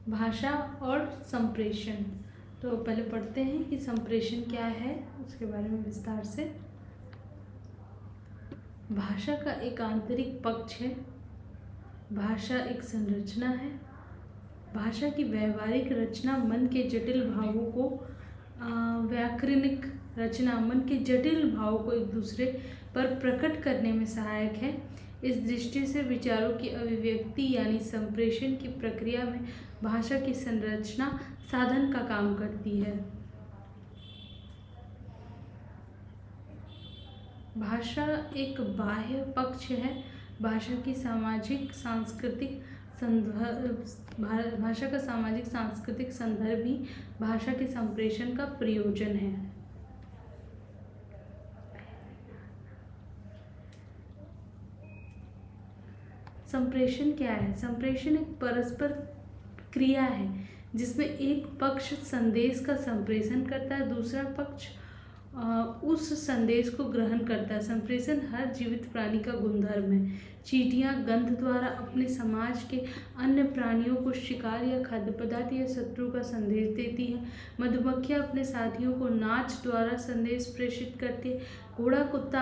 भाषा और संप्रेषण। तो पहले पढ़ते हैं कि संप्रेषण क्या है, उसके बारे में विस्तार से। भाषा का एक आंतरिक पक्ष है। भाषा एक संरचना है। भाषा की व्यवहारिक रचना मन के जटिल भावों को व्याकरणिक रचना मन के जटिल भावों को एक दूसरे पर प्रकट करने में सहायक है। इस दृष्टि से विचारों की अभिव्यक्ति यानी संप्रेषण की प्रक्रिया में भाषा की संरचना साधन का काम करती है। भाषा एक बाह्य पक्ष है। भाषा की सामाजिक सांस्कृतिक भाषा का सामाजिक सांस्कृतिक संदर्भ ही भाषा के संप्रेषण का प्रयोजन है। संप्रेषण क्या है? संप्रेषण एक परस्पर क्रिया है जिसमें एक पक्ष संदेश का संप्रेषण करता है, दूसरा पक्ष उस संदेश को ग्रहण करता है। संप्रेषण हर जीवित प्राणी का गुणधर्म है। चींटियां गंध द्वारा अपने समाज के अन्य प्राणियों को शिकार या खाद्य पदार्थ या शत्रु का संदेश देती है। मधुमक्खियां अपने साथियों को नाच द्वारा संदेश प्रेषित करती है। घोड़ा, कुत्ता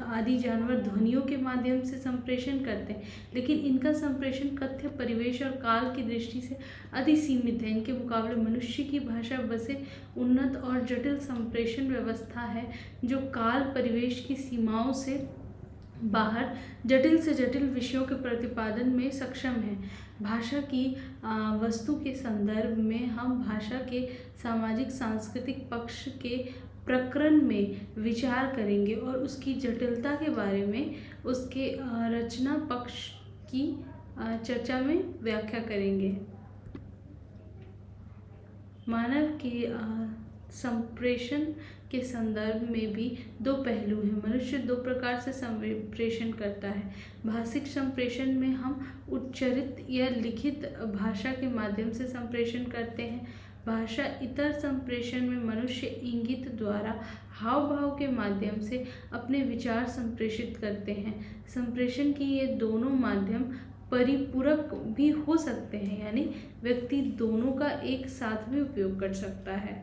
आदि जानवर ध्वनियों के माध्यम से संप्रेषण करते हैं, लेकिन इनका संप्रेषण कथ्य, परिवेश और काल की दृष्टि से अति सीमित है। इनके मुकाबले मनुष्य की भाषा बसे उन्नत और जटिल संप्रेषण व्यवस्था है जो काल, परिवेश की सीमाओं से बाहर जटिल से जटिल विषयों के प्रतिपादन में सक्षम है। भाषा की वस्तु के संदर्भ में हम भाषा के सामाजिक सांस्कृतिक पक्ष के प्रकरण में विचार करेंगे और उसकी जटिलता के बारे में उसके रचना पक्ष की चर्चा में व्याख्या करेंगे। मानव के संप्रेषण के संदर्भ में भी दो पहलू हैं। मनुष्य दो प्रकार से संप्रेषण करता है। भाषिक संप्रेषण में हम उच्चरित या लिखित भाषा के माध्यम से संप्रेषण करते हैं। भाषा इतर संप्रेषण में मनुष्य इंगित द्वारा हाव भाव के माध्यम से अपने विचार संप्रेषित करते हैं। संप्रेषण की ये दोनों माध्यम परिपूरक भी हो सकते हैं, यानी व्यक्ति दोनों का एक साथ भी उपयोग कर सकता है।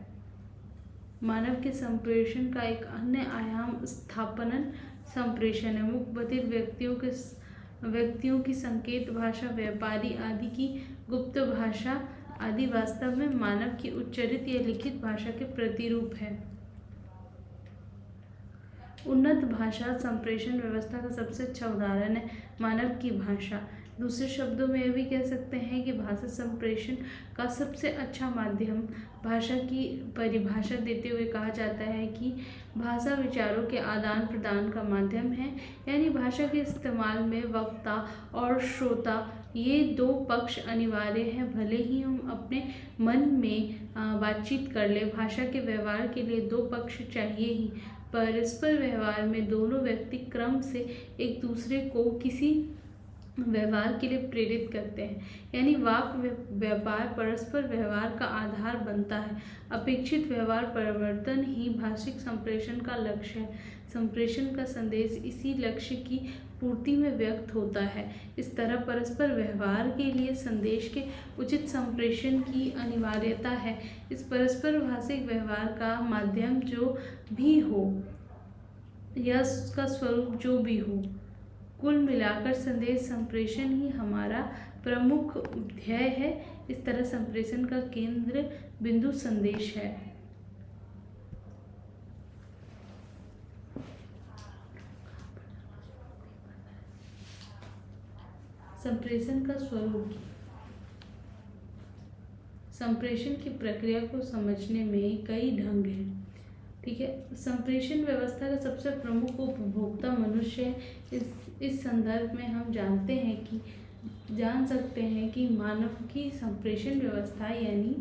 मानव के संप्रेषण का एक अन्य आयाम स्थापनन संप्रेषण है। मुख बधिर व्यक्तियों की संकेत भाषा, व्यापारी आदि की गुप्त भाषा आदि वास्तव में मानव की उच्चरित या लिखित भाषा के प्रतिरूप है। उन्नत भाषा संप्रेषण व्यवस्था का सबसे अच्छा उदाहरण है मानव की भाषा। दूसरे शब्दों में यह भी कह सकते हैं कि भाषा संप्रेषण का सबसे अच्छा माध्यम। भाषा की परिभाषा देते हुए कहा जाता है कि भाषा विचारों के आदान प्रदान का माध्यम है, यानी भाषा के इस्तेमाल में वक्ता और श्रोता ये दो पक्ष अनिवार्य हैं। भले ही हम अपने मन में बातचीत कर ले, भाषा के व्यवहार के लिए दो पक्ष चाहिए ही। परस्पर व्यवहार में दोनों व्यक्ति क्रम से एक दूसरे को किसी व्यवहार के लिए प्रेरित करते हैं, यानी वाक व्यापार परस्पर व्यवहार का आधार बनता है। अपेक्षित व्यवहार परिवर्तन ही भाषिक संप्रेषण का लक्ष्य है। संप्रेषण का संदेश इसी लक्ष्य की पूर्ति में व्यक्त होता है। इस तरह परस्पर व्यवहार के लिए संदेश के उचित संप्रेषण की अनिवार्यता है। इस परस्पर भाषिक व्यवहार का माध्यम जो भी हो या उसका स्वरूप जो भी हो, कुल मिलाकर संदेश संप्रेषण ही हमारा प्रमुख ध्येय है। इस तरह संप्रेषण का केंद्र बिंदु संदेश है। संप्रेषण का स्वरूप। संप्रेषण की प्रक्रिया को समझने में कई ढंग हैं। ठीक है, संप्रेषण व्यवस्था का सबसे प्रमुख उपभोक्ता मनुष्य है। इस संदर्भ में हम जान सकते हैं कि मानव की संप्रेषण व्यवस्था यानी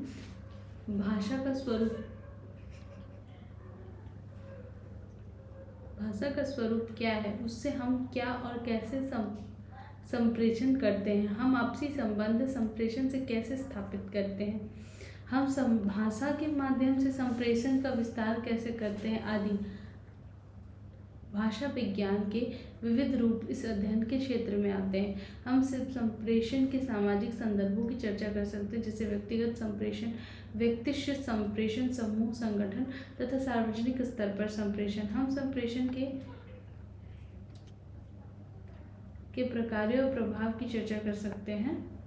भाषा का स्वरूप क्या है, उससे हम क्या और कैसे संप्रेषण करते हैं, हम आपसी संबंध संप्रेषण से कैसे स्थापित करते हैं, हम भाषा के माध्यम से संप्रेषण का विस्तार कैसे करते हैं आदि। भाषा विज्ञान के विविध रूप इस अध्ययन के क्षेत्र में आते हैं। हम सिर्फ संप्रेषण के सामाजिक संदर्भों की चर्चा कर सकते हैं, जैसे व्यक्तिगत संप्रेषण, व्यक्तिगत संप्रेषण, समूह संगठन तथा सार्वजनिक स्तर पर संप्रेषण। हम संप्रेषण के प्रकारों और प्रभाव की चर्चा कर सकते हैं।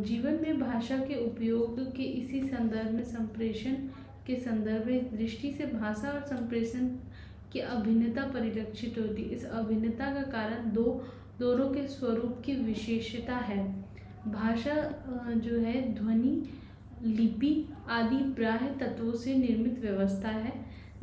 जीवन में भाषा के उपयोग के इसी संदर्भ में संप्रेषण के संदर्भ में इस दृष्टि से भाषा और संप्रेषण की अभिन्नता परिलक्षित होती है। इस अभिन्नता का कारण दोनों के स्वरूप की विशेषता है। भाषा जो है ध्वनि, लिपि आदि प्राय तत्वों से निर्मित व्यवस्था है,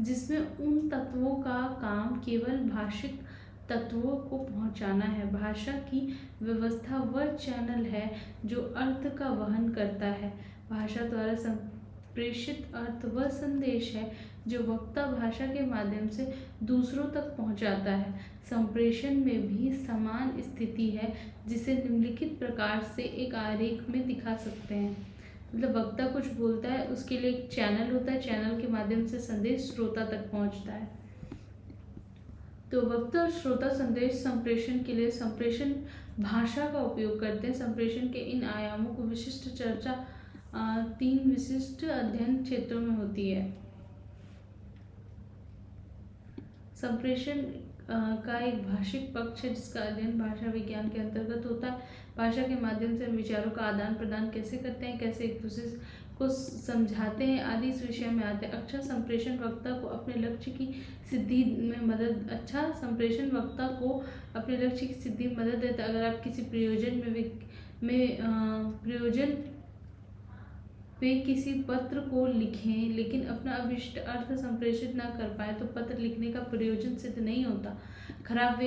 जिसमें उन तत्वों का काम केवल भाषिक तत्वों को पहुंचाना है। भाषा की व्यवस्था वह चैनल है जो अर्थ का वहन करता है। भाषा द्वारा संप्रेषित अर्थ वह संदेश है जो वक्ता भाषा के माध्यम से दूसरों तक पहुंचाता है। संप्रेषण में भी समान स्थिति है, जिसे निम्नलिखित प्रकार से एक आरेख में दिखा सकते हैं। मतलब वक्ता कुछ बोलता है, उसके लिए एक चैनल होता है, चैनल के माध्यम से संदेश श्रोता तक पहुंचता है। तो वक्ता और श्रोता संदेश संप्रेषण के लिए संप्रेषण भाषा का उपयोग करते हैं। संप्रेषण के इन आयामों को विशिष्ट चर्चा 3 विशिष्ट अध्ययन क्षेत्रों में होती है। संप्रेषण का एक भाषिक पक्ष है, जिसका अध्ययन भाषा विज्ञान के अंतर्गत होता है। भाषा के माध्यम से हम विचारों का आदान प्रदान कैसे करते हैं, कैसे एक दूसरे को समझाते हैं आदि इस विषय में आते हैं। अच्छा संप्रेषण वक्ता को अपने लक्ष्य की सिद्धि में मदद देता है। अगर आप किसी प्रयोजन में किसी पत्र को लिखें लेकिन अपना अभिष्ट अर्थ संप्रेषित न कर पाए तो पत्र लिखने का प्रयोजन सिद्ध नहीं होता। खराब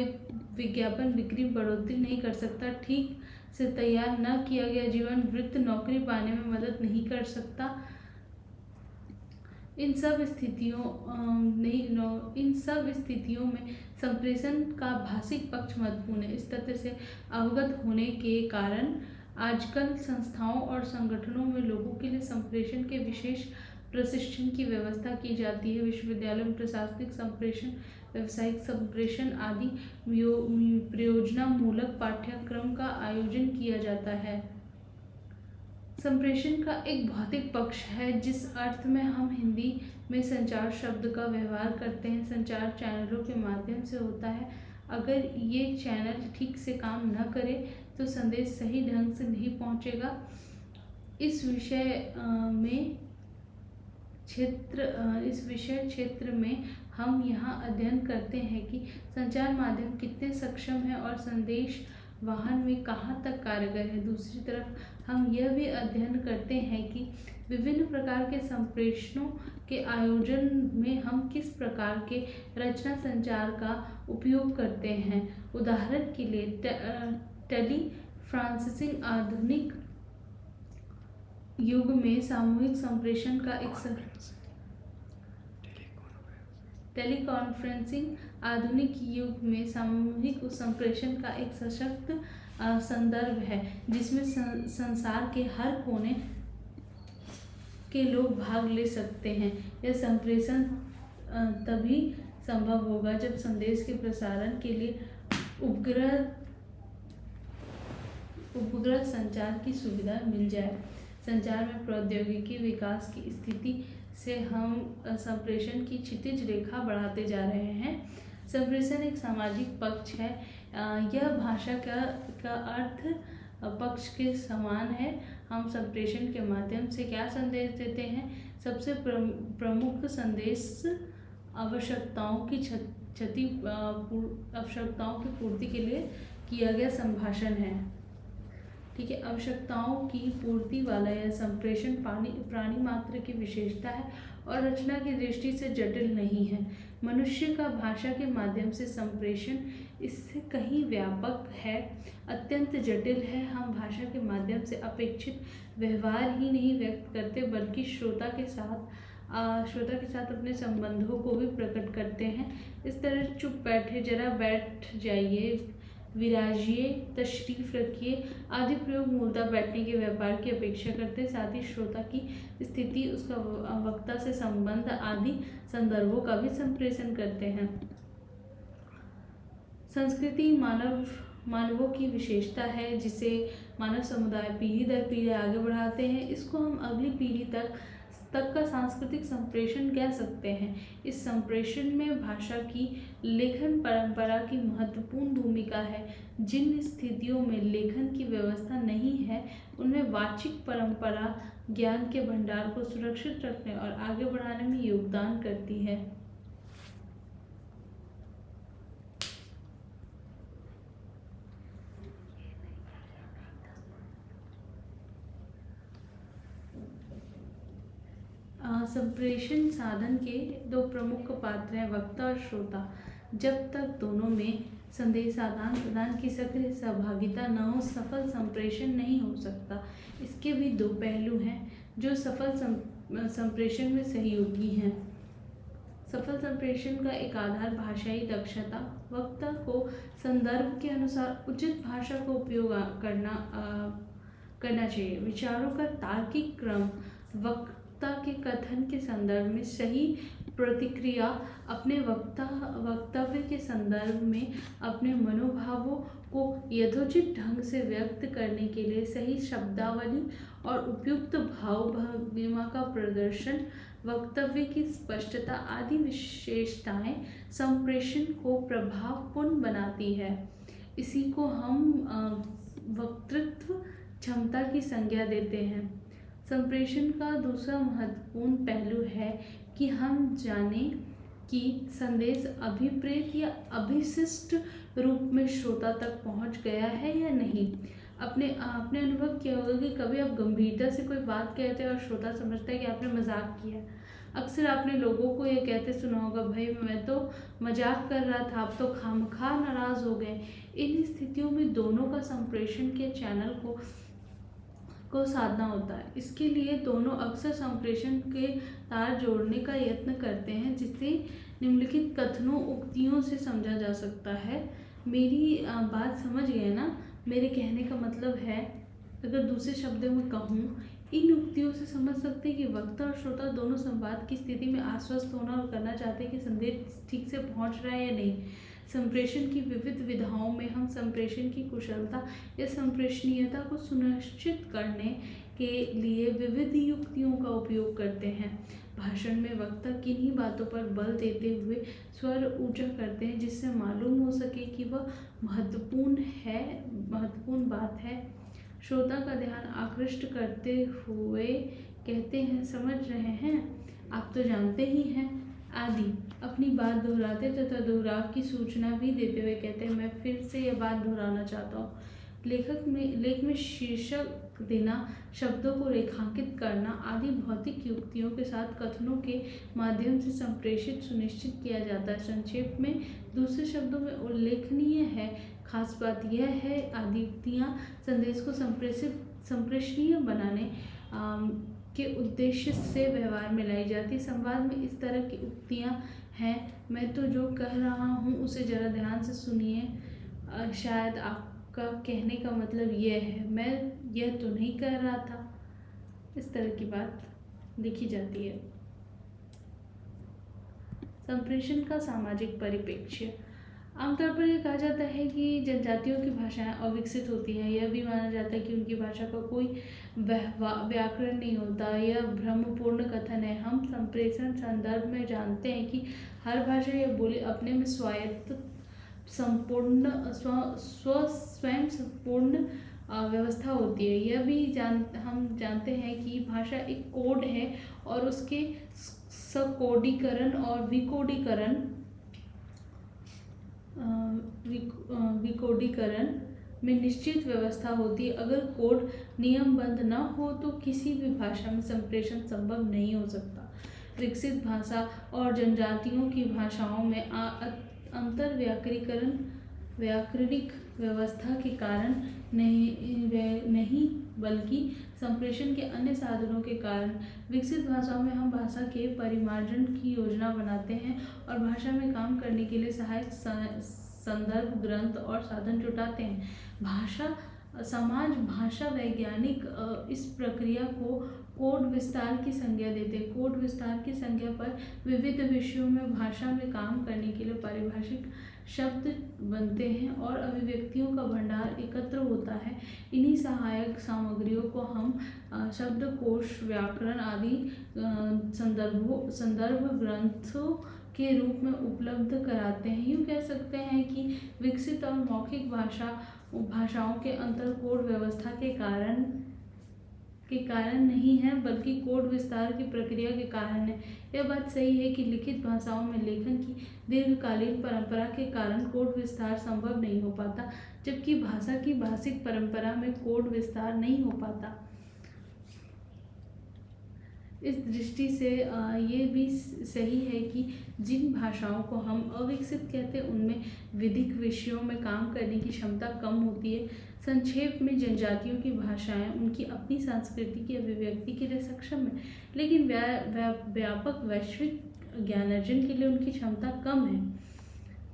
विज्ञापन बिक्री में बढ़ोतरी नहीं कर सकता। ठीक से तैयार न किया गया जीवन वृत्त नौकरी पाने में मदद नहीं कर सकता। इन सब स्थितियों में संप्रेषण का भाषिक पक्ष महत्वपूर्ण है। इस तथ्य से अवगत होने के कारण आजकल संस्थाओं और संगठनों में लोगों के लिए संप्रेषण के विशेष प्रशिक्षण की व्यवस्था की जाती है। विश्वविद्यालयों में प्रशासनिक संप्रेषण, व्यावसायिक संप्रेषण आदि प्रयोजनामूलक पाठ्यक्रम का आयोजन किया जाता है। संप्रेषण का एक भौतिक पक्ष है, जिस अर्थ में हम हिंदी में संचार शब्द का व्यवहार करते हैं, संचार चैनलों के माध्यम से होता है। अगर ये चैनल ठीक से काम न करे तो संदेश सही ढंग से नहीं पहुंचेगा। इस विषय क्षेत्र में हम यहाँ अध्ययन करते हैं कि संचार माध्यम कितने सक्षम है और संदेश वाहन में कहाँ तक कारगर है। दूसरी तरफ हम यह भी अध्ययन करते हैं कि विभिन्न प्रकार के संप्रेषणों के आयोजन में हम किस प्रकार के रचना संचार का उपयोग करते हैं। उदाहरण के लिए टेलीफ्रांसिसिंग आधुनिक युग में सामूहिक संप्रेषण का एक सशक्त संदर्भ है, जिसमें संसार के हर कोने के लोग भाग ले सकते हैं। यह संप्रेषण तभी संभव होगा जब संदेश के प्रसारण के लिए उपग्रह संचार की सुविधा मिल जाए। संचार में प्रौद्योगिकी विकास की स्थिति से हम संप्रेषण की क्षितिज रेखा बढ़ाते जा रहे हैं। संप्रेषण एक सामाजिक पक्ष है। यह भाषा का अर्थ पक्ष के समान है। हम संप्रेषण के माध्यम से क्या संदेश देते हैं? सबसे प्रमुख संदेश आवश्यकताओं की पूर्ति के लिए किया गया संभाषण है। ठीक है, आवश्यकताओं की पूर्ति वाला यह संप्रेषण प्राणी मात्र की विशेषता है और रचना की दृष्टि से जटिल नहीं है। मनुष्य का भाषा के माध्यम से संप्रेषण इससे कहीं व्यापक है, अत्यंत जटिल है। हम भाषा के माध्यम से अपेक्षित व्यवहार ही नहीं व्यक्त करते, बल्कि श्रोता के साथ अपने संबंधों को भी प्रकट करते हैं। इस तरह चुप बैठे, जरा बैठ जाइए, विराजिए, तशरीफ रखिए आदि प्रयोग मूलतः बैठने के व्यापार की अपेक्षा करते हैं। साथ ही श्रोता की स्थिति, उसका वक्ता से संबंध आदि संदर्भों का भी संप्रेषण करते हैं। संस्कृति मानवों की विशेषता है जिसे मानव समुदाय पीढ़ी दर पीढ़ी आगे बढ़ाते हैं। इसको हम अगली पीढ़ी तक का सांस्कृतिक संप्रेषण कह सकते हैं। इस संप्रेषण में भाषा की लेखन परंपरा की महत्वपूर्ण भूमिका है। जिन स्थितियों में लेखन की व्यवस्था नहीं है उनमें वाचिक परंपरा ज्ञान के भंडार को सुरक्षित रखने और आगे बढ़ाने में योगदान करती है। संप्रेषण साधन के दो प्रमुख पात्र हैं, वक्ता और श्रोता। जब तक दोनों में संदेश आदान प्रदान की सक्रिय सहभागिता न हो, सफल संप्रेषण नहीं हो सकता। इसके भी दो पहलू हैं जो सफल संप्रेषण में सहयोगी हैं। सफल संप्रेषण का एक आधार भाषाई दक्षता। वक्ता को संदर्भ के अनुसार उचित भाषा का उपयोग करना चाहिए। विचारों का तार्किक क्रम, वक्ता के कथन के संदर्भ में सही प्रतिक्रिया, अपने वक्तव्य के संदर्भ में अपने मनोभावों को यथोचित ढंग से व्यक्त करने के लिए सही शब्दावली और उपयुक्त भाव भंगिमा का प्रदर्शन, वक्तव्य की स्पष्टता आदि विशेषताएं संप्रेषण को प्रभावपूर्ण बनाती है। इसी को हम वक्तृत्व क्षमता की संज्ञा देते हैं। संप्रेषण का दूसरा महत्वपूर्ण पहलू है कि हम जानें कि संदेश अभिप्रेत या अभिशिष्ट रूप में श्रोता तक पहुंच गया है या नहीं। आपने अनुभव किया होगा कि कभी आप गंभीरता से कोई बात कहते हैं और श्रोता समझता है कि आपने मजाक किया। अक्सर आपने लोगों को ये कहते सुना होगा, भाई मैं तो मजाक कर रहा था, आप तो खामखा नाराज हो गए। इन स्थितियों में दोनों का संप्रेषण के चैनल को साधना होता है। इसके लिए दोनों अक्सर संप्रेषण के तार जोड़ने का यत्न करते हैं जिसे निम्नलिखित कथनों उक्तियों से समझा जा सकता है। मेरी बात समझ गए ना? मेरे कहने का मतलब है, अगर दूसरे शब्दों में कहूँ, इन उक्तियों से समझ सकते हैं कि वक्ता और श्रोता दोनों संवाद की स्थिति में आश्वस्त होना और करना चाहते हैं कि संदेश ठीक से पहुँच रहा है या नहीं। संप्रेषण की विविध विधाओं में हम संप्रेषण की कुशलता या संप्रेषणीयता को सुनिश्चित करने के लिए विविध युक्तियों का उपयोग करते हैं। भाषण में वक्ता किन्हीं बातों पर बल देते हुए स्वर ऊंचा करते हैं जिससे मालूम हो सके कि वह महत्वपूर्ण बात है। श्रोता का ध्यान आकृष्ट करते हुए कहते हैं, समझ रहे हैं, आप तो जानते ही हैं आदि। अपनी बात दोहराते तथा दोहराव की सूचना भी देते हुए कहते हैं, मैं फिर से यह बात दोहराना चाहता हूँ। लेख में शीर्षक देना, शब्दों को रेखांकित करना आदि भौतिक युक्तियों के साथ कथनों के माध्यम से संप्रेषित सुनिश्चित किया जाता है। संक्षेप में, दूसरे शब्दों में उल्लेखनीय है, खास बात यह है आदि युक्तियाँ संदेश को संप्रेषणीय बनाने के उद्देश्य से व्यवहार में लाई जाती। संवाद में इस तरह की उक्तियाँ हैं, मैं तो जो कह रहा हूँ उसे जरा ध्यान से सुनिए, शायद आपका कहने का मतलब यह है, मैं यह तो नहीं कह रहा था। इस तरह की बात लिखी जाती है। संप्रेषण का सामाजिक परिप्रेक्ष्य। आमतौर पर यह कहा जाता है कि जनजातियों की भाषाएं अविकसित होती हैं। यह भी माना जाता है कि उनकी भाषा का कोई व्याकरण नहीं होता। यह भ्रमपूर्ण कथन है। हम संप्रेषण संदर्भ में जानते हैं कि हर भाषा या बोली अपने में स्वायत्त स्वयं संपूर्ण व्यवस्था होती है। यह भी हम जानते हैं कि भाषा एक कोड है और उसके सकोडीकरण और विकोडीकरण में निश्चित व्यवस्था होती है। अगर कोड नियमबद्ध न हो तो किसी भी भाषा में संप्रेषण संभव नहीं हो सकता। विकसित भाषा और जनजातियों की भाषाओं में अंतर व्याकरणिक व्यवस्था के कारण नहीं बल्कि संप्रेषण के अन्य साधनों के कारण। विकसित भाषाओं में हम भाषा के परिमार्जन की योजना बनाते हैं और भाषा में काम करने के लिए सहायक संदर्भ ग्रंथ और साधन जुटाते हैं। भाषा समाज भाषा वैज्ञानिक इस प्रक्रिया को कोड विस्तार की संज्ञा देते हैं। कोड विस्तार की संज्ञा पर विविध विषयों में भाषा में काम करने के लिए पारिभाषिक शब्द बनते हैं और अभिव्यक्तियों का भंडार एकत्र होता है। इन्हीं सहायक सामग्रियों को हम शब्दकोश, व्याकरण आदि संदर्भ ग्रंथों के रूप में उपलब्ध कराते हैं। यूँ कह सकते हैं कि विकसित और मौखिक भाषाओं के अंतर कोड व्यवस्था के कारण नहीं है, बल्कि कोड विस्तार की प्रक्रिया के कारण है। यह बात सही है कि लिखित भाषाओं में लेखन की दीर्घकालीन परंपरा के कारण कोड विस्तार संभव नहीं हो पाता, जबकि भाषा की भाषिक परंपरा में कोड विस्तार नहीं हो पाता। इस दृष्टि से ये भी सही है कि जिन भाषाओं को हम अविकसित कहते हैं उनमें विधिक विषयों में काम करने की क्षमता कम होती है। संक्षेप में जनजातियों की भाषाएं उनकी अपनी संस्कृति की अभिव्यक्ति के लिए सक्षम है, लेकिन व्यापक वैश्विक ज्ञानार्जन के लिए उनकी क्षमता कम है।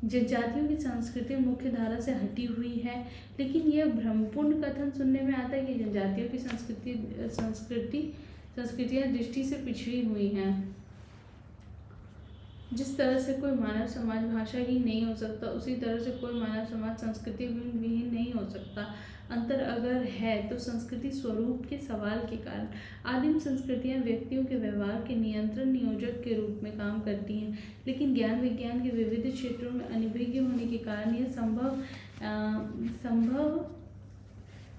जनजातियों की संस्कृति मुख्य धारा से हटी हुई है, लेकिन यह भ्रमपूर्ण कथन सुनने में आता है कि जनजातियों की संस्कृतियाँ दृष्टि से पिछड़ी हुई हैं। जिस तरह से कोई मानव समाज भाषा ही नहीं हो सकता, उसी तरह से कोई मानव समाज संस्कृति विहीन नहीं हो सकता। अंतर अगर है तो संस्कृति स्वरूप के सवाल के कारण। आदिम संस्कृतियाँ व्यक्तियों के व्यवहार के नियंत्रण नियोजक के रूप में काम करती हैं, लेकिन ज्ञान विज्ञान के विविध क्षेत्रों में अनभिज्ञ होने के कारण यह संभव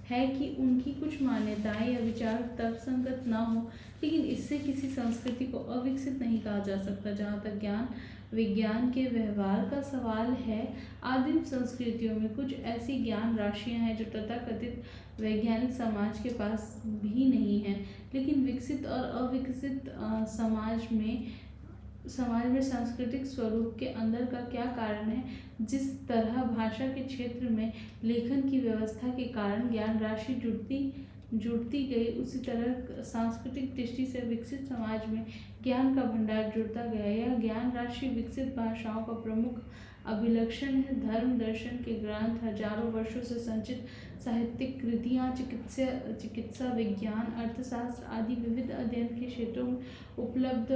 है कि उनकी कुछ मान्यताएं या विचार तर्कसंगत ना हो, लेकिन इससे किसी संस्कृति को अविकसित नहीं कहा जा सकता। जहाँ तक ज्ञान विज्ञान के व्यवहार का सवाल है, आदिम संस्कृतियों में कुछ ऐसी ज्ञान राशियाँ हैं जो तथाकथित वैज्ञानिक समाज के पास भी नहीं है, लेकिन विकसित और अविकसित समाज में सांस्कृतिक स्वरूप के अंदर का क्या कारण है। जिस तरह भाषा के क्षेत्र में लेखन की व्यवस्था के कारण ज्ञान राशि जुड़ती गई, उसी तरह सांस्कृतिक दृष्टि से विकसित समाज में ज्ञान का भंडार जुड़ता गया। यह ज्ञान राशि विकसित भाषाओं का प्रमुख अभिलक्षण है। धर्म दर्शन के ग्रंथ, हजारों वर्षों से संचित साहित्यिक कृतियाँ, चिकित्सा विज्ञान, अर्थशास्त्र आदि विविध अध्ययन के क्षेत्रों में उपलब्ध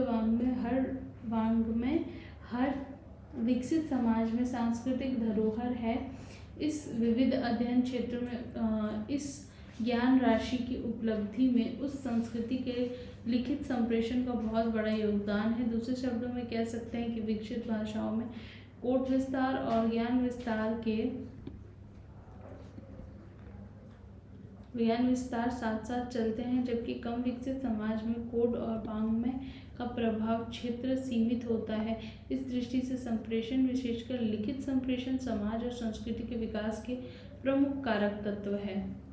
वाङ्मय हर विकसित समाज में सांस्कृतिक धरोहर है। इस विविध अध्ययन क्षेत्रों में इस ज्ञान राशि की उपलब्धि में उस संस्कृति के लिखित संप्रेषण का बहुत बड़ा योगदान है। दूसरे शब्दों में कह सकते हैं कि विकसित भाषाओं में कोड विस्तार और ज्ञान विस्तार साथ साथ चलते हैं, जबकि कम विकसित समाज में कोड और वाङ्मय का प्रभाव क्षेत्र सीमित होता है। इस दृष्टि से संप्रेषण, विशेषकर लिखित संप्रेषण, समाज और संस्कृति के विकास के प्रमुख कारक तत्व है।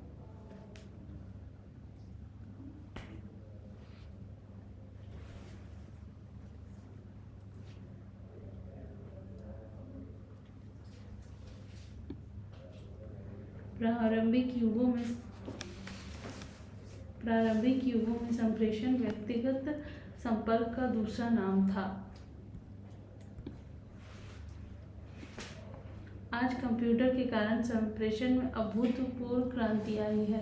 प्रारंभिक युगों में संप्रेषण व्यक्तिगत संपर्क का दूसरा नाम था। आज कंप्यूटर के कारण संप्रेषण में अभूतपूर्व क्रांति आई है।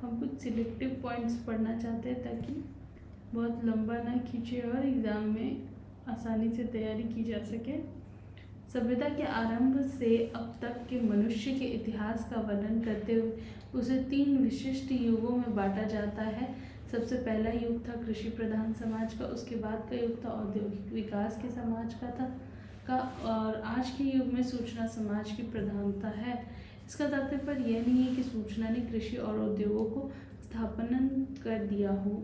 हम कुछ सिलेक्टिव पॉइंट्स पढ़ना चाहते हैं ताकि बहुत लंबा ना खींचे और एग्ज़ाम में आसानी से तैयारी की जा सके। सभ्यता के आरंभ से अब तक के मनुष्य के इतिहास का वर्णन करते हुए उसे 3 विशिष्ट युगों में बांटा जाता है। सबसे पहला युग था कृषि प्रधान समाज का, उसके बाद का युग था औद्योगिक विकास के समाज का और आज के युग में सूचना समाज की प्रधानता है। इसका तात्पर्य यह नहीं है कि सूचना ने कृषि और उद्योगों को स्थापन कर दिया हो।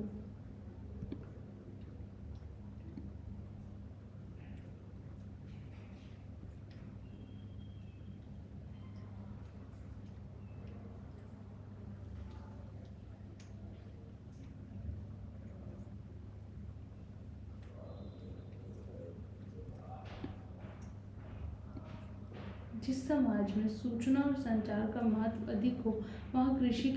जिस समाज में सूचना और संचार का महत्व अधिक हो वहाँ कृषि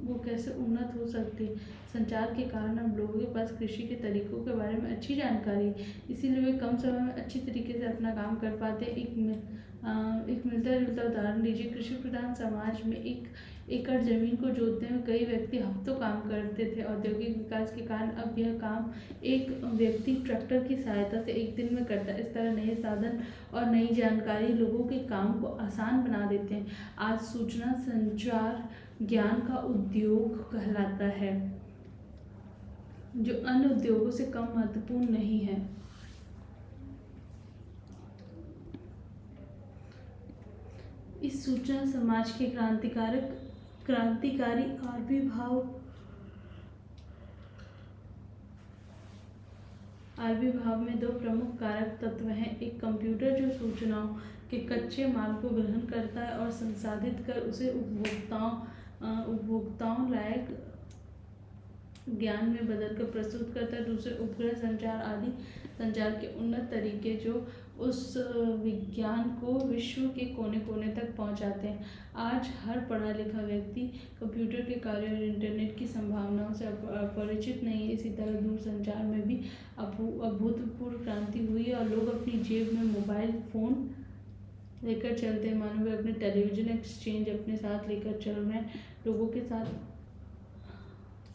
वो कैसे उन्नत हो सकती है। संचार के कारण अब लोगों के पास कृषि के तरीकों के बारे में अच्छी जानकारी है, इसीलिए वे कम समय में अच्छी तरीके से अपना काम कर पाते हैं। एक मिलता जुलता उदाहरण लीजिए। कृषि प्रधान समाज में 1 एकड़ जमीन को जोतने में कई व्यक्ति हफ्तों काम करते थे। औद्योगिक विकास के कारण अब यह काम एक व्यक्ति ट्रैक्टर की सहायता से 1 दिन में करता है। इस तरह नए साधन और नई जानकारी लोगों के काम को आसान बना देते हैं। आज सूचना संचार ज्ञान का उद्योग कहलाता है, जो अन्य उद्योगों से कम महत्वपूर्ण नहीं है। इस सूचना समाज के क्रांतिकारी आविर्भाव में 2 प्रमुख कारक तत्व हैं। एक कंप्यूटर जो सूचनाओं के कच्चे माल को ग्रहण करता है और संसाधित कर उसे उपभोक्ताओं लायक ज्ञान में बदलकर प्रस्तुत करता है। दूसरे उपग्रह संचार आदि संचार के उन्नत तरीके जो उस विज्ञान को विश्व के कोने कोने तक पहुंचाते हैं। आज हर पढ़ा लिखा व्यक्ति कंप्यूटर के कार्य और इंटरनेट की संभावनाओं से अपरिचित नहीं है। इसी तरह दूरसंचार में भी अभूतपूर्व क्रांति हुई है और लोग अपनी जेब में मोबाइल फ़ोन लेकर चलते हैं, मानो वे अपने टेलीविज़न एक्सचेंज अपने साथ लेकर चल रहे हैं। लोगों के साथ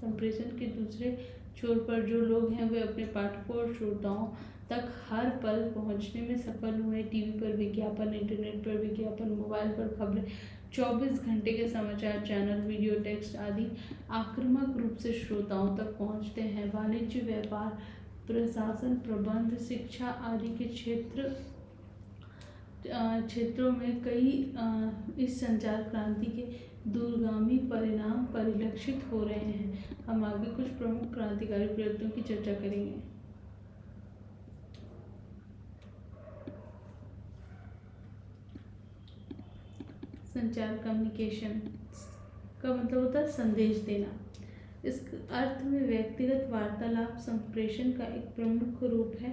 संप्रेषण के दूसरे छोर पर जो लोग हैं वे अपने पाठकों और श्रोताओं तक हर पल पहुंचने में सफल हुए। टीवी पर विज्ञापन, इंटरनेट पर विज्ञापन, मोबाइल पर खबरें, 24 घंटे के समाचार चैनल, वीडियो, टेक्स्ट आदि आक्रामक रूप से श्रोताओं तक पहुंचते हैं। वाणिज्य, व्यापार, प्रशासन, प्रबंध, शिक्षा आदि के क्षेत्रों में कई इस संचार क्रांति के दूरगामी परिणाम परिलक्षित हो रहे हैं। हम आगे कुछ प्रमुख क्रांतिकारी प्रयत्नों की चर्चा करेंगे। संचार कम्युनिकेशन का मतलब होता है संदेश देना। इस अर्थ में व्यक्तिगत वार्तालाप संप्रेषण का एक प्रमुख रूप है,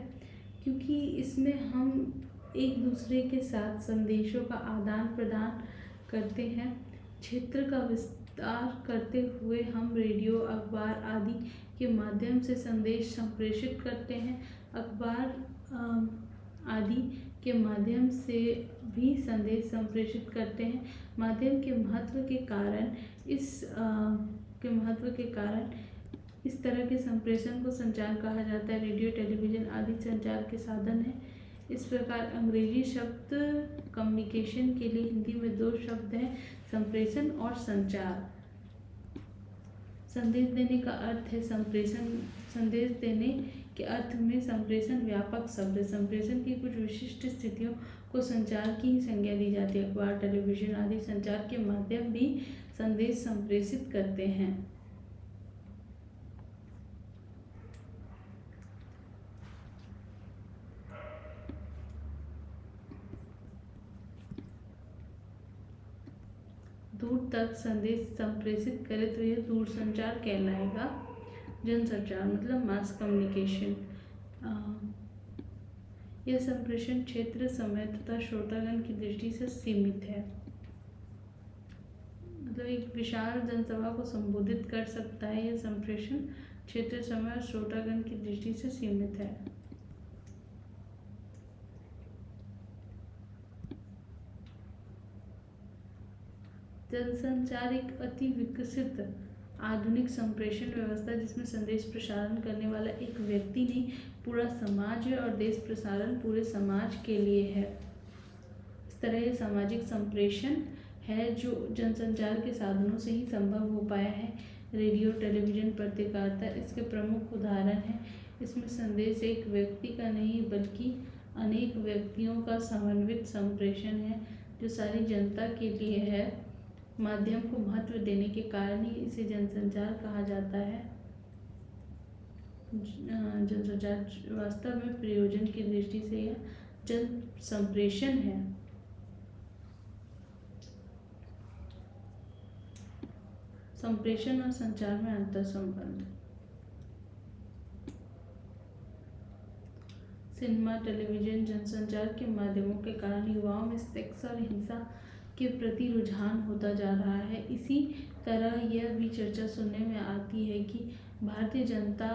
क्योंकि इसमें हम एक दूसरे के साथ संदेशों का आदान प्रदान करते हैं। क्षेत्र का विस्तार करते हुए हम रेडियो, अखबार आदि के माध्यम से संदेश संप्रेषित करते हैं। अखबार आदि के माध्यम से भी संदेश संप्रेषित करते हैं। माध्यम के महत्व के कारण इस तरह के संप्रेषण को संचार कहा जाता है। रेडियो, टेलीविज़न आदि संचार के साधन हैं। इस प्रकार अंग्रेजी शब्द कम्युनिकेशन के लिए हिंदी में 2 शब्द हैं, संप्रेषण और संचार। संदेश देने का अर्थ है संप्रेषण। संदेश देने के अर्थ में संप्रेषण व्यापक शब्द है। संप्रेषण की कुछ विशिष्ट स्थितियों को संचार की ही संज्ञा दी जाती है। अखबार, टेलीविज़न आदि संचार के माध्यम भी संदेश संप्रेषित करते हैं। दूर तक संदेश संप्रेषित करे तो यह दूरसंचार कहलाएगा। जनसंचार मतलब मास कम्युनिकेशन। यह संप्रेषण क्षेत्र, समय तथा श्रोतागण की दृष्टि से सीमित है। मतलब एक विशाल जनसभा को संबोधित कर सकता है। यह संप्रेषण क्षेत्र, समय और श्रोतागण की दृष्टि से सीमित है। जनसंचार एक अति विकसित आधुनिक संप्रेषण व्यवस्था जिसमें संदेश प्रसारण करने वाला एक व्यक्ति नहीं, पूरा समाज है, और देश प्रसारण पूरे समाज के लिए है। इस तरह यह सामाजिक संप्रेषण है जो जनसंचार के साधनों से ही संभव हो पाया है। रेडियो, टेलीविज़न, पत्रकारिता इसके प्रमुख उदाहरण हैं। इसमें संदेश एक व्यक्ति का नहीं बल्कि अनेक व्यक्तियों का समन्वित संप्रेषण है जो सारी जनता के लिए है। माध्यम को महत्व देने के कारण ही इसे जनसंचार कहा जाता है। जनसंचार वास्तव में प्रयोजन की दृष्टि से यह जन संप्रेषण है। संप्रेषण और संचार में अंतर संबंध। सिनेमा, टेलीविजन, जनसंचार के माध्यमों के कारण युवाओं में सेक्स और हिंसा के प्रति रुझान होता जा रहा है। इसी तरह यह भी चर्चा सुनने में आती है कि भारतीय जनता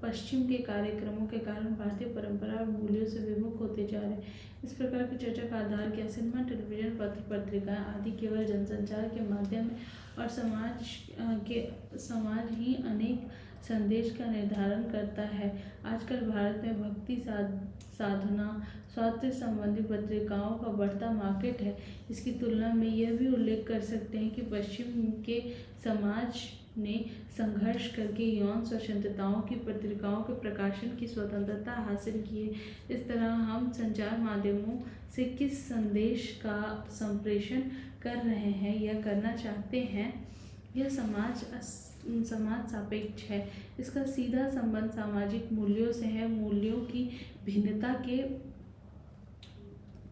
पश्चिम के कार्यक्रमों के कारण भारतीय परंपरा और मूल्यों से विमुख होते जा रहे हैं। इस प्रकार की चर्चा का आधार क्या? सिनेमा, टेलीविजन, पत्र पत्रिकाएं आदि केवल जनसंचार के माध्यम है और समाज ही अनेक संदेश का निर्धारण करता है। आजकल भारत में भक्ति साधना स्वास्थ्य संबंधी पत्रिकाओं का बढ़ता मार्केट है। इसकी तुलना में यह भी उल्लेख कर सकते हैं कि पश्चिम के समाज ने संघर्ष करके यौन स्वतंत्रताओं की पत्रिकाओं के प्रकाशन की स्वतंत्रता हासिल की है। इस तरह हम संचार माध्यमों से किस संदेश का संप्रेषण कर रहे हैं या करना चाहते हैं, यह समाज सापेक्ष है। इसका सीधा संबंध सामाजिक मूल्यों से है। मूल्यों की भिन्नता के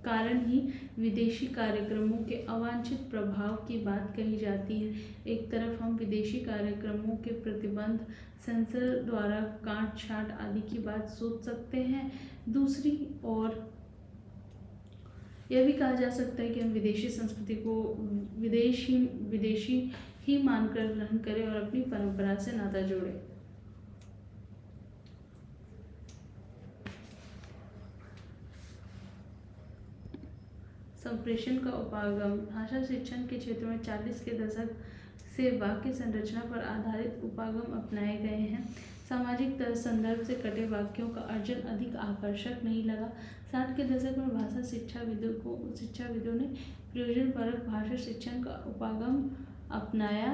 कारण ही विदेशी कार्यक्रमों के अवांछित प्रभाव की बात कही जाती है। एक तरफ हम विदेशी कार्यक्रमों के प्रतिबंध, सेंसर द्वारा काट छांट आदि की बात सोच सकते हैं, दूसरी ओर यह भी कहा जा सकता है कि हम विदेशी संस्कृति को विदेशी ही मानकर ग्रहण करें और अपनी परंपरा से नाता जोड़ें। संप्रेषण का उपागम। भाषा शिक्षण के क्षेत्र में 40 के दशक से वाक्य संरचना पर आधारित उपागम अपनाए गए हैं। सामाजिक संदर्भ से कटे वाक्यों का अर्जन अधिक आकर्षक नहीं लगा। 60 के दशक में भाषा शिक्षाविदों ने प्रयोजनपरक भाषा शिक्षण का उपागम अपनाया।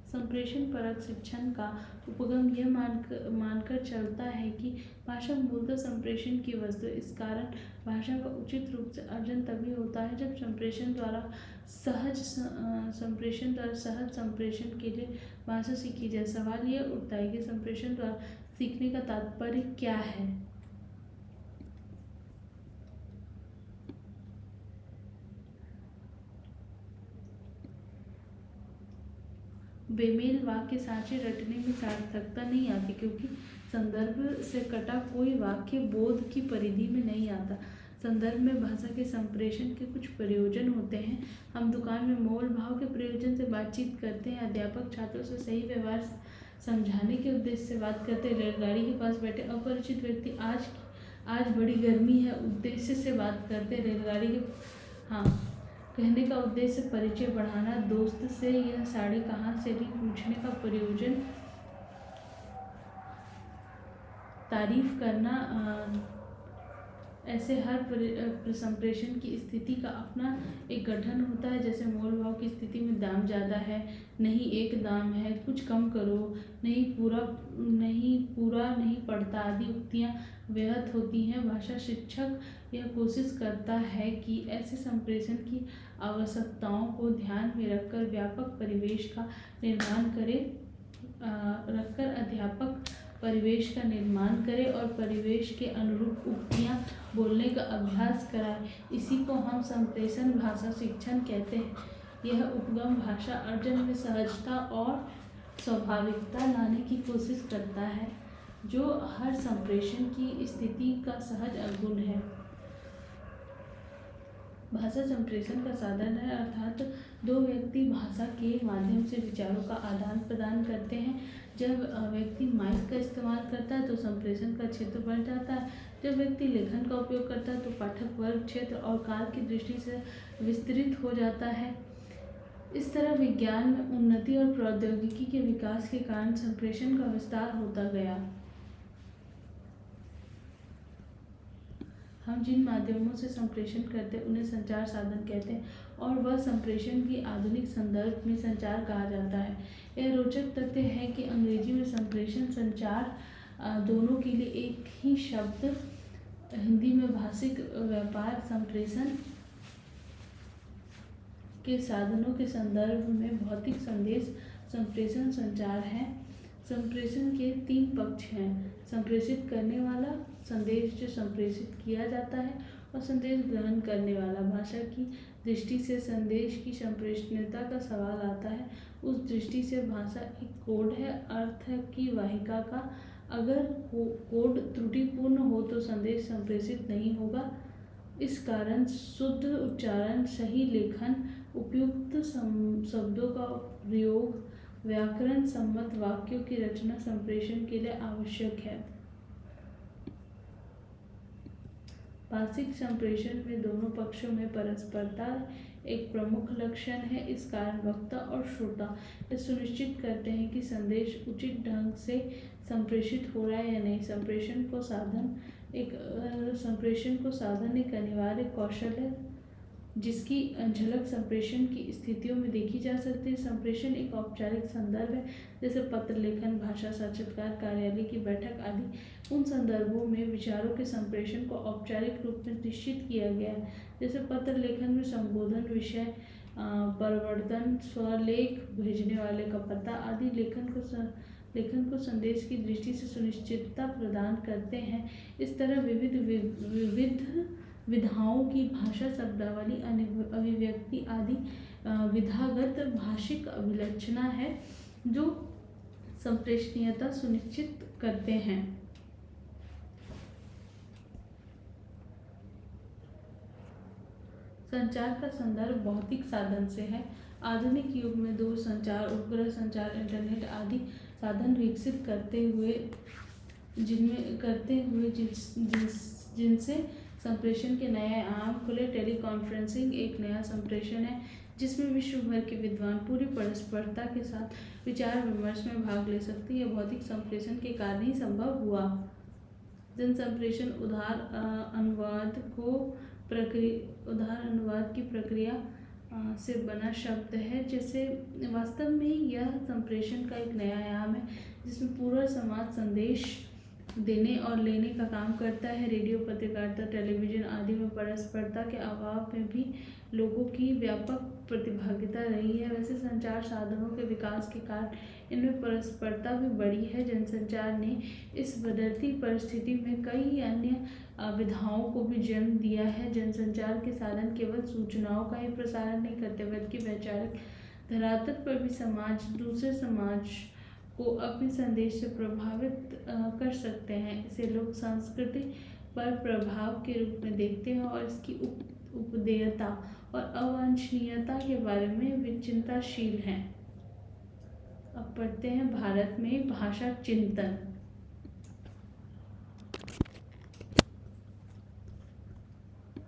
संप्रेषण परक शिक्षण का उपगम यह मानकर चलता है कि भाषा मूलतः संप्रेषण की वस्तु। इस कारण भाषा का उचित रूप से अर्जन तभी होता है जब संप्रेषण द्वारा सहज संप्रेषण के लिए भाषा सीखी जाए। सवाल यह उठता है कि संप्रेषण द्वारा सीखने का तात्पर्य क्या है? बेमेल वाक्य सांचे रटने में सार्थकता नहीं आती, क्योंकि संदर्भ से कटा कोई वाक्य बोध की परिधि में नहीं आता। संदर्भ में भाषा के संप्रेषण के कुछ प्रयोजन होते हैं। हम दुकान में मोल भाव के प्रयोजन से बातचीत करते हैं। अध्यापक छात्रों से सही व्यवहार समझाने के उद्देश्य से बात करते हैं। रेलगाड़ी के पास बैठे अपरिचित व्यक्ति आज बड़ी गर्मी है उद्देश्य से बात करते हैं। रेलगाड़ी के कहने का उद्देश्य परिचय बढ़ाना। दोस्त से यह साड़ी कहाँ से ली पूछने का प्रयोजन तारीफ करना। ऐसे हर संप्रेषण की स्थिति का अपना एक गठन होता है। जैसे मोल भाव की स्थिति में दाम ज़्यादा है, नहीं एक दाम है, कुछ कम करो, नहीं पूरा नहीं पड़ता आदि उक्तियाँ व्यर्थ होती हैं। भाषा शिक्षक यह कोशिश करता है कि ऐसे संप्रेषण की आवश्यकताओं को ध्यान में रखकर व्यापक परिवेश का निर्माण अध्यापक परिवेश का निर्माण करे और परिवेश के अनुरूप उक्तियाँ बोलने का अभ्यास कराए। इसी को हम संप्रेषण भाषा शिक्षण कहते हैं। यह उपगम भाषा अर्जन में सहजता और स्वाभाविकता लाने की कोशिश करता है, जो हर संप्रेषण की स्थिति का सहज अवगुण है। भाषा संप्रेषण का साधन है, अर्थात दो व्यक्ति भाषा के माध्यम से विचारों का आदान प्रदान करते हैं। जब व्यक्ति माइक का इस्तेमाल करता है तो संप्रेषण का क्षेत्र बढ़ जाता है। जब व्यक्ति लेखन का उपयोग करता है तो पाठक वर्ग क्षेत्र और काल की दृष्टि से विस्तृत हो जाता है। इस तरह विज्ञान में उन्नति और प्रौद्योगिकी के विकास के कारण संप्रेषण का विस्तार होता गया। हम जिन माध्यमों से संप्रेषण करते हैं उन्हें संचार साधन कहते हैं और वह संप्रेषण भी आधुनिक संदर्भ में संचार कहा जाता है। यह रोचक तथ्य है कि अंग्रेजी में संप्रेषण संचार दोनों के लिए एक ही शब्द, हिंदी में भाषिक व्यापार संप्रेषण के साधनों के संदर्भ में भौतिक संदेश संप्रेषण संचार है। संप्रेषण के 3 पक्ष हैं: संप्रेषित करने वाला, संदेश जो संप्रेषित किया जाता है, और संदेश ग्रहण करने वाला। भाषा की दृष्टि से संदेश की संप्रेषणीयता का सवाल आता है। उस दृष्टि से भाषा एक कोड है, अर्थ की वाहिका का अगर कोड त्रुटिपूर्ण हो तो संदेश संप्रेषित नहीं होगा। इस कारण शुद्ध उच्चारण, सही लेखन, उपयुक्त शब्दों का प्रयोग, व्याकरण सम्मत वाक्यों की रचना संप्रेषण के लिए आवश्यक है। भाषिक संप्रेषण में दोनों पक्षों में परस्परता एक प्रमुख लक्षण है। इस कारण वक्ता और श्रोता यह सुनिश्चित करते हैं कि संदेश उचित ढंग से संप्रेषित हो रहा है या नहीं। संप्रेषण को साधन एक अनिवार्य कौशल है जिसकी झलक संप्रेषण की स्थितियों में देखी जा सकती है। संप्रेषण एक औपचारिक संदर्भ है, जैसे पत्र लेखन, भाषा साक्षात्कार, कार्यालय की बैठक आदि। उन संदर्भों में विचारों के संप्रेषण को औपचारिक रूप में निश्चित किया गया है, जैसे पत्र लेखन में संबोधन, विषय परिवर्तन, स्वलेख, भेजने वाले का पता आदि लेखन को संदेश की दृष्टि से सुनिश्चितता प्रदान करते हैं। इस तरह विविध विधाओं की भाषा, शब्दावली, अभिव्यक्ति आदि विधागत भाषिक अभिलक्षणा है जो संप्रेषणीयता सुनिश्चित करते हैं। संचार का संदर्भ भौतिक साधन से है। आधुनिक युग में दूर संचार, उपग्रह संचार, इंटरनेट आदि साधन विकसित करते हुए जिनसे संप्रेषण के नए आयाम खुले। टेलीकॉन्फ्रेंसिंग एक नया संप्रेषण है जिसमें विश्व भर के विद्वान पूरी परस्परता के साथ विचार विमर्श में भाग ले सकते हैं। यह भौतिक संप्रेषण के कारण ही संभव हुआ। जन संप्रेषण उदार अनुवाद की प्रक्रिया से बना शब्द है, जैसे वास्तव में यह संप्रेषण का एक नया आयाम है जिसमें पूरा समाज संदेश देने और लेने का काम करता है। रेडियो, पत्रकारिता, टेलीविजन आदि में परस्परता के अभाव में भी लोगों की व्यापक प्रतिभागिता रही है। वैसे संचार साधनों के विकास के कारण इनमें परस्परता भी बढ़ी है। जनसंचार ने इस बदलती परिस्थिति में कई अन्य विधाओं को भी जन्म दिया है। जनसंचार के साधन केवल सूचनाओं का ही प्रसारण नहीं करते, बल्कि वैचारिक धरातल पर भी दूसरे समाज को अपने संदेश से प्रभावित कर सकते हैं। इसे लोग संस्कृति पर प्रभाव के रूप में देखते हैं और इसकी उपदेयता और अवांछनीयता के बारे में चिंताशील हैं। अब पढ़ते हैं भारत में भाषा चिंतन।